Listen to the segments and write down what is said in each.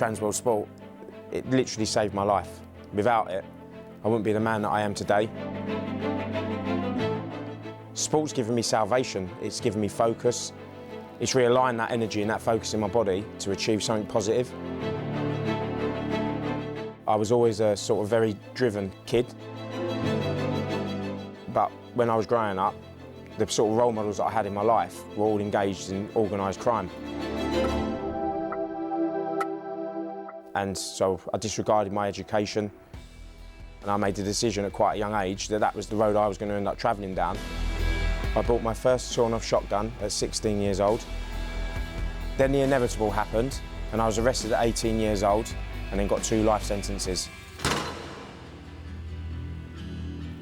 Transworld Sport, it literally saved my life. Without it, I wouldn't be the man that I am today. Sport's given me salvation, it's given me focus. It's realigned that energy and that focus in my body to achieve something positive. I was always a sort of very driven kid. But when I was growing up, the sort of role models that I had in my life were all engaged in organised crime. And so I disregarded my education, and I made the decision at quite a young age that that was the road I was going to end up travelling down. I bought my first sawn-off shotgun at 16 years old. Then the inevitable happened, and I was arrested at 18 years old and then got 2 life sentences.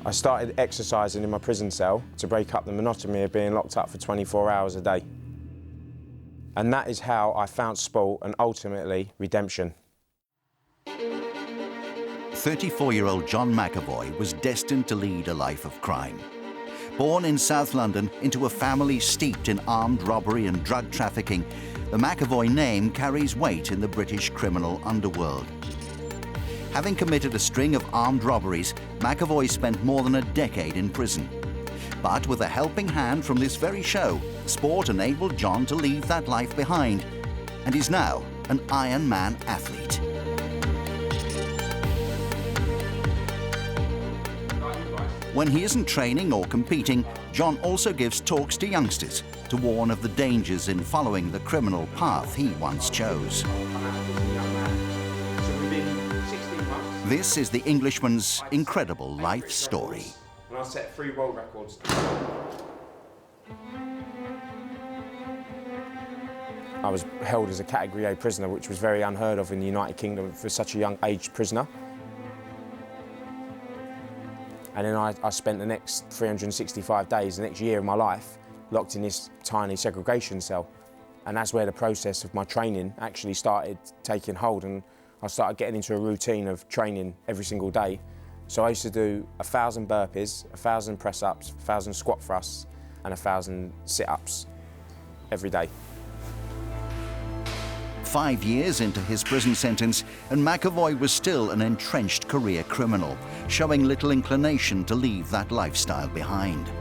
I started exercising in my prison cell to break up the monotony of being locked up for 24 hours a day. And that is how I found sport and ultimately redemption. 34-year-old John McAvoy was destined to lead a life of crime. Born in South London into a family steeped in armed robbery and drug trafficking, the McAvoy name carries weight in the British criminal underworld. Having committed a string of armed robberies, McAvoy spent more than a decade in prison. But with a helping hand from this very show, sport enabled John to leave that life behind, and he's now an Ironman athlete. When he isn't training or competing, John also gives talks to youngsters to warn of the dangers in following the criminal path he once chose. This is the Englishman's incredible life story. And I set 3 world records. I was held as a Category A prisoner, which was very unheard of in the United Kingdom for such a young age prisoner. And then I spent the next 365 days, the next year of my life, locked in this tiny segregation cell. And that's where the process of my training actually started taking hold, and I started getting into a routine of training every single day. So I used to do 1,000 burpees, 1,000 press-ups, 1,000 squat thrusts, and 1,000 sit-ups every day. 5 years into his prison sentence, and McAvoy was still an entrenched career criminal, showing little inclination to leave that lifestyle behind.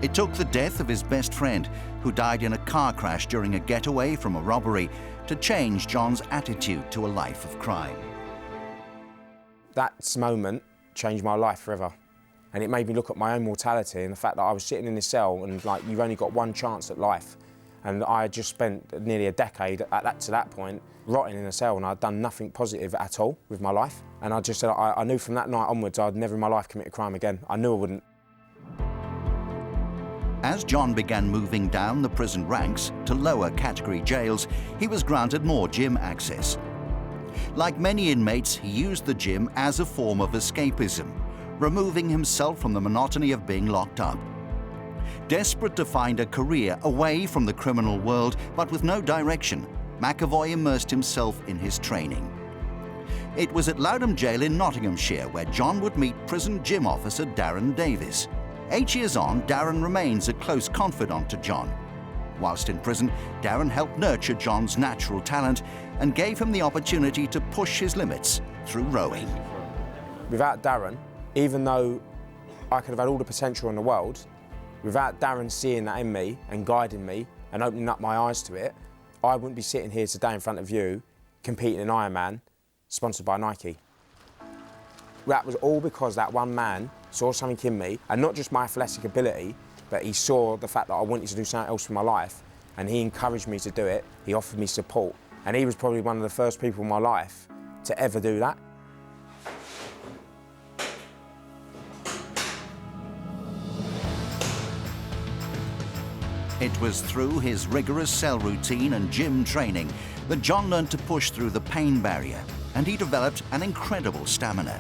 It took the death of his best friend, who died in a car crash during a getaway from a robbery, to change John's attitude to a life of crime. That moment changed my life forever. And it made me look at my own mortality and the fact that I was sitting in this cell and like, you've only got one chance at life. And I had just spent nearly a decade to that point rotting in a cell, and I'd done nothing positive at all with my life. And I just said, I knew from that night onwards I'd never in my life commit a crime again. I knew I wouldn't. As John began moving down the prison ranks to lower category jails, he was granted more gym access. Like many inmates, he used the gym as a form of escapism, removing himself from the monotony of being locked up. Desperate to find a career away from the criminal world, but with no direction, McAvoy immersed himself in his training. It was at Loudham Jail in Nottinghamshire where John would meet prison gym officer Darren Davis. 8 years on, Darren remains a close confidant to John. Whilst in prison, Darren helped nurture John's natural talent and gave him the opportunity to push his limits through rowing. Without Darren, even though I could have had all the potential in the world, without Darren seeing that in me and guiding me and opening up my eyes to it, I wouldn't be sitting here today in front of you competing in Ironman, sponsored by Nike. That was all because that one man saw something in me, and not just my athletic ability, but he saw the fact that I wanted to do something else with my life, and he encouraged me to do it. He offered me support, and he was probably one of the first people in my life to ever do that. It was through his rigorous cell routine and gym training that John learned to push through the pain barrier, and he developed an incredible stamina.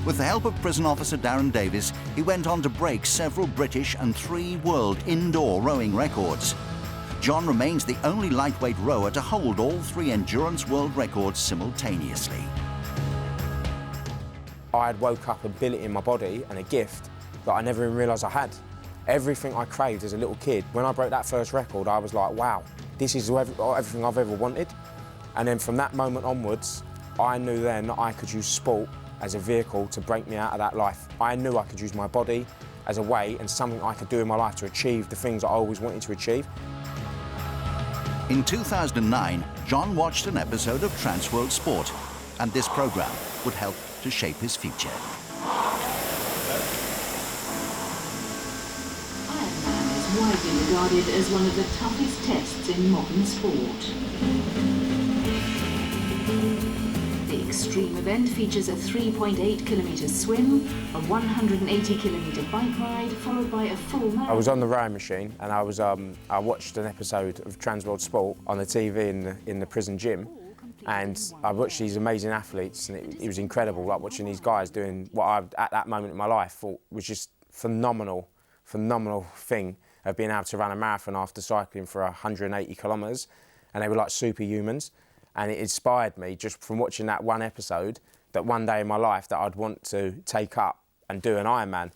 With the help of prison officer Darren Davis, he went on to break several British and 3 world indoor rowing records. John remains the only lightweight rower to hold all 3 endurance world records simultaneously. I had woke up ability in my body and a gift that I never even realised I had. Everything I craved as a little kid, when I broke that first record, I was like, wow, this is everything I've ever wanted. And then from that moment onwards, I knew then that I could use sport as a vehicle to break me out of that life. I knew I could use my body as a way and something I could do in my life to achieve the things that I always wanted to achieve. In 2009, John watched an episode of Transworld Sport, and this program would help to shape his future. Ironman is widely regarded as one of the toughest tests in modern sport. The extreme event features a 3.8-kilometre swim, a 180-kilometre bike ride, followed by a full marathon. I was on the rowing machine, and I watched an episode of Transworld Sport on the TV in the prison gym, and I watched these amazing athletes, and it was incredible, like watching these guys doing what I, at that moment in my life, thought was just phenomenal thing of being able to run a marathon after cycling for 180 kilometres, and they were like superhumans. And it inspired me just from watching that one episode that one day in my life that I'd want to take up and do an Ironman.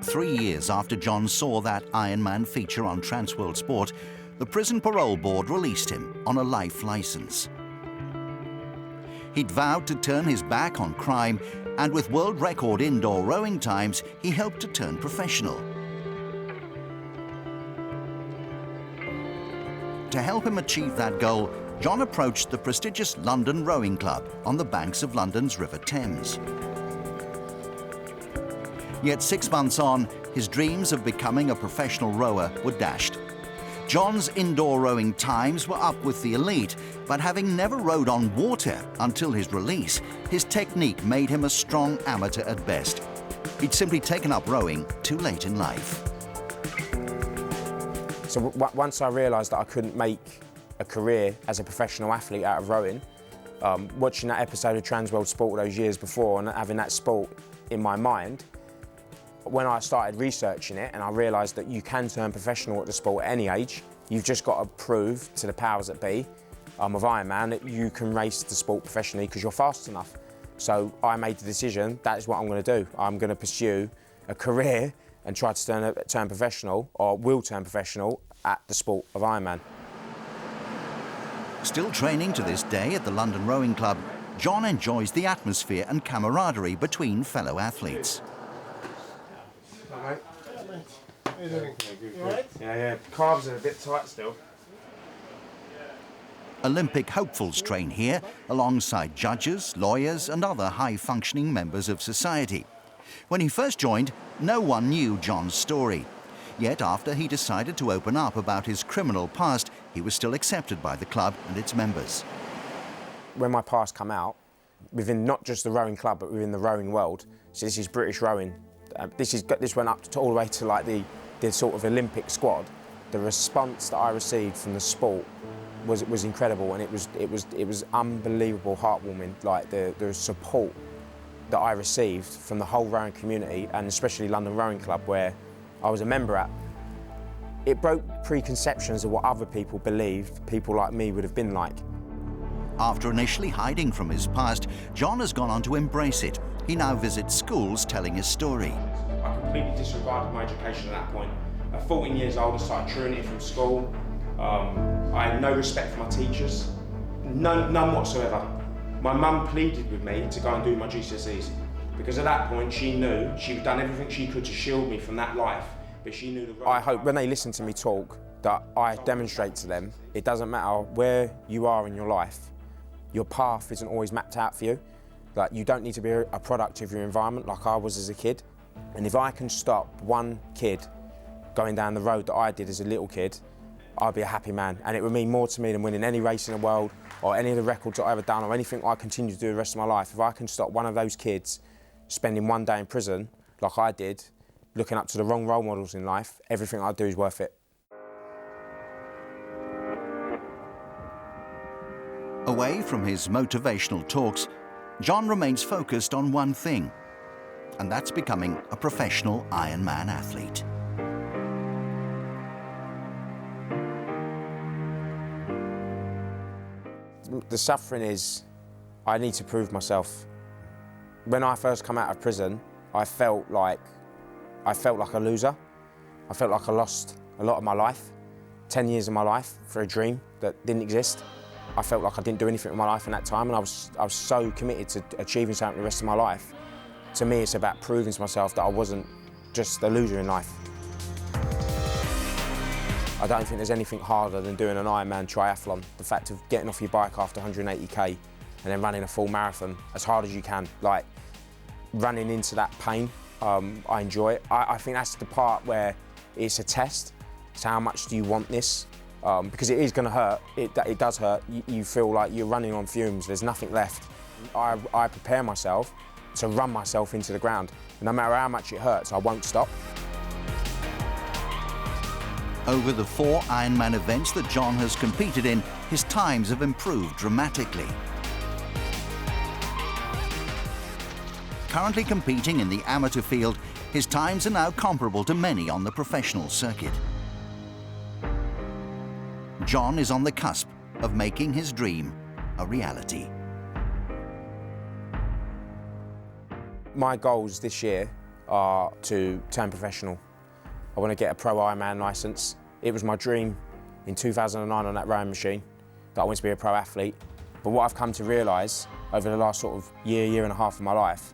3 years after John saw that Ironman feature on Transworld Sport, the Prison Parole Board released him on a life licence. He'd vowed to turn his back on crime, and with world record indoor rowing times, he hoped to turn professional. To help him achieve that goal, John approached the prestigious London Rowing Club on the banks of London's River Thames. Yet 6 months on, his dreams of becoming a professional rower were dashed. John's indoor rowing times were up with the elite, but having never rowed on water until his release, his technique made him a strong amateur at best. He'd simply taken up rowing too late in life. So once I realised that I couldn't make a career as a professional athlete out of rowing, watching that episode of Transworld Sport those years before and having that sport in my mind, when I started researching it and I realised that you can turn professional at the sport at any age, you've just got to prove to the powers that be of Ironman that you can race the sport professionally because you're fast enough. So I made the decision, that is what I'm going to do. I'm going to pursue a career and try to turn professional, or will turn professional, at the sport of Ironman. Still training to this day at the London Rowing Club, John enjoys the atmosphere and camaraderie between fellow athletes. Hi, mate. How you doing? You all right? Yeah. Calves are a bit tight still. Olympic hopefuls train here alongside judges, lawyers and other high-functioning members of society. When he first joined, no one knew John's story. Yet after he decided to open up about his criminal past, he was still accepted by the club and its members. When my past come out, within not just the rowing club, but within the rowing world, so this is British rowing, this went up to all the way to like the sort of Olympic squad. The response that I received from the sport was incredible, and it was unbelievable, heartwarming. Like the support that I received from the whole rowing community, and especially London Rowing Club, where I was a member at. It broke preconceptions of what other people believed people like me would have been like. After initially hiding from his past, John has gone on to embrace it. He now visits schools telling his story. I completely disregarded my education at that point. At 14 years old, I started truing it from school. I had no respect for my teachers, none whatsoever. My mum pleaded with me to go and do my GCSEs, because at that point she knew she'd done everything she could to shield me from that life, but she knew the... I hope when they listen to me talk that I demonstrate to them it doesn't matter where you are in your life, your path isn't always mapped out for you. Like, you don't need to be a product of your environment like I was as a kid. And if I can stop one kid going down the road that I did as a little kid, I'd be a happy man, and it would mean more to me than winning any race in the world or any of the records that I've ever done or anything I continue to do the rest of my life. If I can stop one of those kids spending one day in prison like I did, looking up to the wrong role models in life, everything I do is worth it. Away from his motivational talks, John remains focused on one thing, and that's becoming a professional Ironman athlete. The suffering is, I need to prove myself. When I first come out of prison, I felt like a loser. I felt like I lost a lot of my life 10 years of my life for a dream that didn't exist. I felt like I didn't do anything in my life in that time, and I was so committed to achieving something the rest of my life. To me, it's about proving to myself that I wasn't just a loser in life. I don't think there's anything harder than doing an Ironman triathlon. The fact of getting off your bike after 180k and then running a full marathon as hard as you can, like running into that pain, I enjoy it. I think that's the part where it's a test. It's how much do you want this? Because it is going to hurt. It does hurt. You feel like you're running on fumes. There's nothing left. I prepare myself to run myself into the ground. And no matter how much it hurts, I won't stop. Over the 4 Ironman events that John has competed in, his times have improved dramatically. Currently competing in the amateur field, his times are now comparable to many on the professional circuit. John is on the cusp of making his dream a reality. My goals this year are to turn professional. I want to get a pro Ironman licence. It was my dream in 2009 on that rowing machine that I wanted to be a pro athlete. But what I've come to realise over the last sort of year and a half of my life,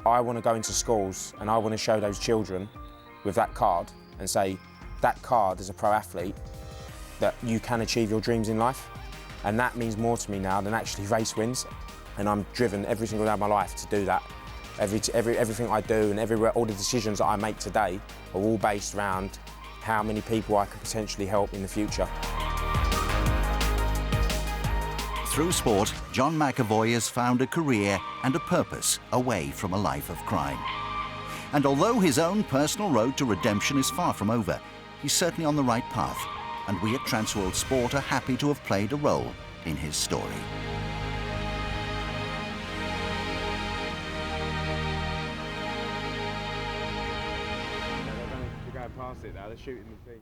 I want to go into schools and I want to show those children with that card and say, that card as a pro athlete, that you can achieve your dreams in life. And that means more to me now than actually race wins. And I'm driven every single day of my life to do that. Everything I do and all the decisions that I make today are all based around how many people I could potentially help in the future. Through sport, John McAvoy has found a career and a purpose away from a life of crime. And although his own personal road to redemption is far from over, he's certainly on the right path. And we at Transworld Sport are happy to have played a role in his story. They're going past it now, they're shooting the thing.